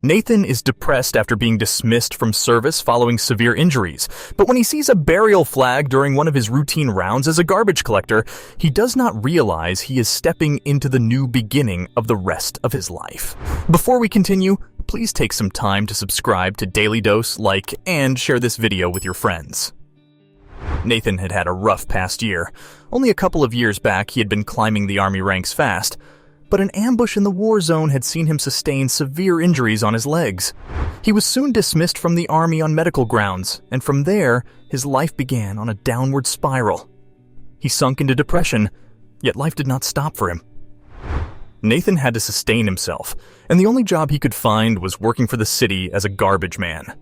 Nathan is depressed after being dismissed from service following severe injuries, but when he sees a burial flag during one of his routine rounds as a garbage collector, he does not realize he is stepping into the new beginning of the rest of his life. Before we continue, please take some time to subscribe to Dailydose, like, and share this video with your friends. Nathan had had a rough past year. Only a couple of years back, he had been climbing the army ranks fast. But an ambush in the war zone had seen him sustain severe injuries on his legs. He was soon dismissed from the army on medical grounds, and from there, his life began on a downward spiral. He sunk into depression, yet life did not stop for him. Nathan had to sustain himself, and the only job he could find was working for the city as a garbage man.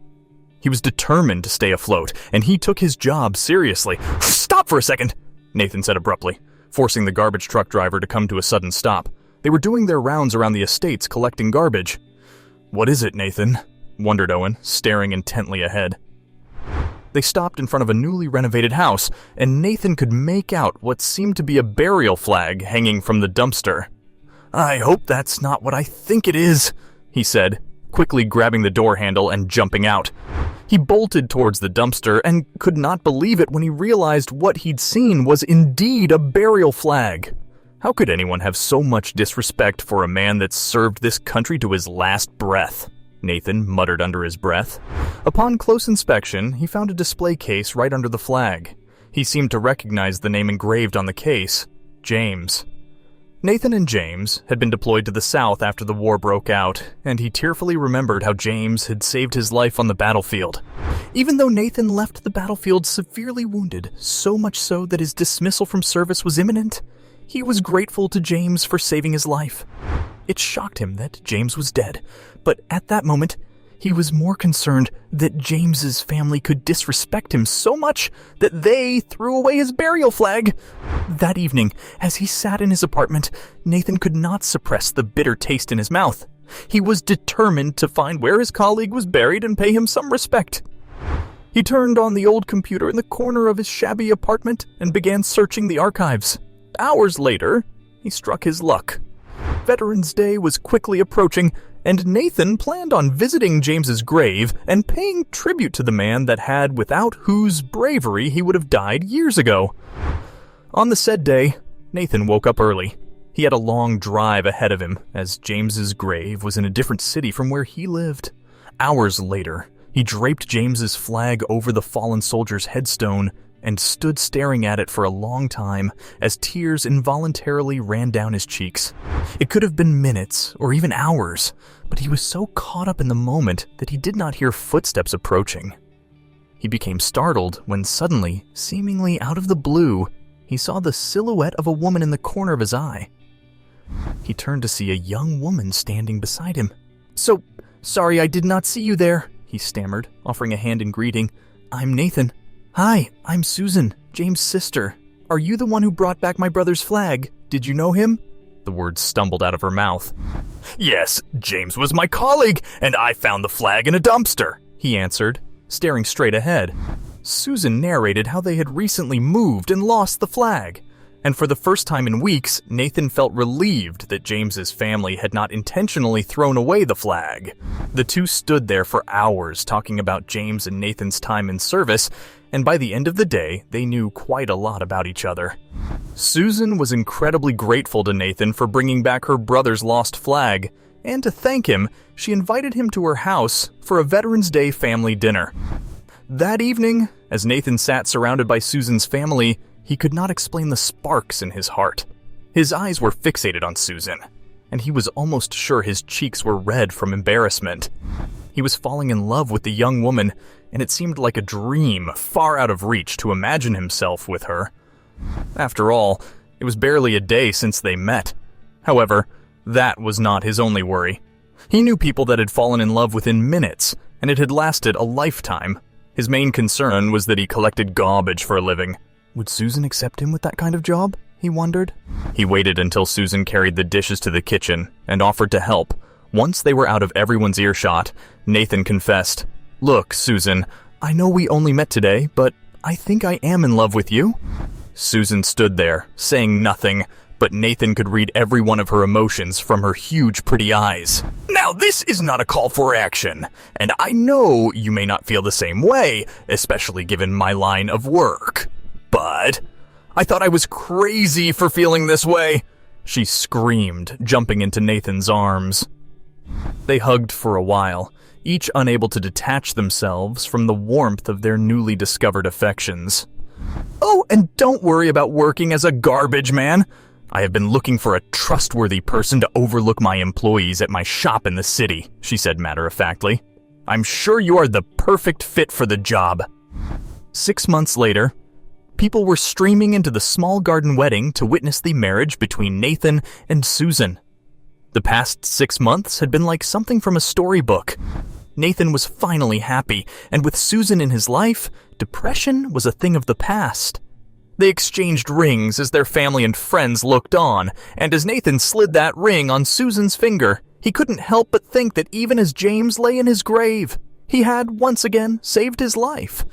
He was determined to stay afloat, and he took his job seriously. "Stop for a second," Nathan said abruptly, forcing the garbage truck driver to come to a sudden stop. They were doing their rounds around the estates collecting garbage. "What is it, Nathan?" wondered Owen, staring intently ahead. They stopped in front of a newly renovated house, and Nathan could make out what seemed to be a burial flag hanging from the dumpster. "I hope that's not what I think it is," he said, quickly grabbing the door handle and jumping out. He bolted towards the dumpster and could not believe it when he realized what he'd seen was indeed a burial flag. How could anyone have so much disrespect for a man that served this country to his last breath? Nathan muttered under his breath. Upon close inspection, he found a display case right under the flag. He seemed to recognize the name engraved on the case, James. Nathan and James had been deployed to the south after the war broke out, and he tearfully remembered how James had saved his life on the battlefield. Even though Nathan left the battlefield severely wounded, so much so that his dismissal from service was imminent, he was grateful to James for saving his life. It shocked him that James was dead, but at that moment, he was more concerned that James's family could disrespect him so much that they threw away his burial flag. That evening, as he sat in his apartment, Nathan could not suppress the bitter taste in his mouth. He was determined to find where his colleague was buried and pay him some respect. He turned on the old computer in the corner of his shabby apartment and began searching the archives. Hours later, he struck his luck. Veterans Day was quickly approaching, and Nathan planned on visiting James's grave and paying tribute to the man without whose bravery he would have died years ago. On the said day, Nathan woke up early. He had a long drive ahead of him, as James's grave was in a different city from where he lived. Hours later, he draped James's flag over the fallen soldier's headstone and stood staring at it for a long time as tears involuntarily ran down his cheeks. It could have been minutes or even hours, but he was so caught up in the moment that he did not hear footsteps approaching. He became startled when suddenly, seemingly out of the blue, he saw the silhouette of a woman in the corner of his eye. He turned to see a young woman standing beside him. "So, sorry I did not see you there," he stammered, offering a hand in greeting. "I'm Nathan." "Hi, I'm Susan, James' sister. Are you the one who brought back my brother's flag? Did you know him?" The words stumbled out of her mouth. "Yes, James was my colleague, and I found the flag in a dumpster," he answered, staring straight ahead. Susan narrated how they had recently moved and lost the flag. And for the first time in weeks, Nathan felt relieved that James's family had not intentionally thrown away the flag. The two stood there for hours talking about James and Nathan's time in service, and by the end of the day, they knew quite a lot about each other. Susan was incredibly grateful to Nathan for bringing back her brother's lost flag, and to thank him, she invited him to her house for a Veterans Day family dinner. That evening, as Nathan sat surrounded by Susan's family, he could not explain the sparks in his heart. His eyes were fixated on Susan, and he was almost sure his cheeks were red from embarrassment. He was falling in love with the young woman, and it seemed like a dream far out of reach to imagine himself with her. After all, it was barely a day since they met. However, that was not his only worry. He knew people that had fallen in love within minutes, and it had lasted a lifetime. His main concern was that he collected garbage for a living. Would Susan accept him with that kind of job? He wondered. He waited until Susan carried the dishes to the kitchen and offered to help. Once they were out of everyone's earshot, Nathan confessed, "Look, Susan, I know we only met today, but I think I am in love with you." Susan stood there, saying nothing, but Nathan could read every one of her emotions from her huge, pretty eyes. Now, this is not a call for action, and I know you may not feel the same way, especially given my line of work. But I thought I was crazy for feeling this way, she screamed, jumping into Nathan's arms. They hugged for a while, each unable to detach themselves from the warmth of their newly discovered affections. Oh, and don't worry about working as a garbage man. I have been looking for a trustworthy person to overlook my employees at my shop in the city, she said matter-of-factly. I'm sure you are the perfect fit for the job. 6 months later, people were streaming into the small garden wedding to witness the marriage between Nathan and Susan. The past 6 months had been like something from a storybook. Nathan was finally happy, and with Susan in his life, depression was a thing of the past. They exchanged rings as their family and friends looked on, and as Nathan slid that ring on Susan's finger, he couldn't help but think that even as James lay in his grave, he had once again saved his life.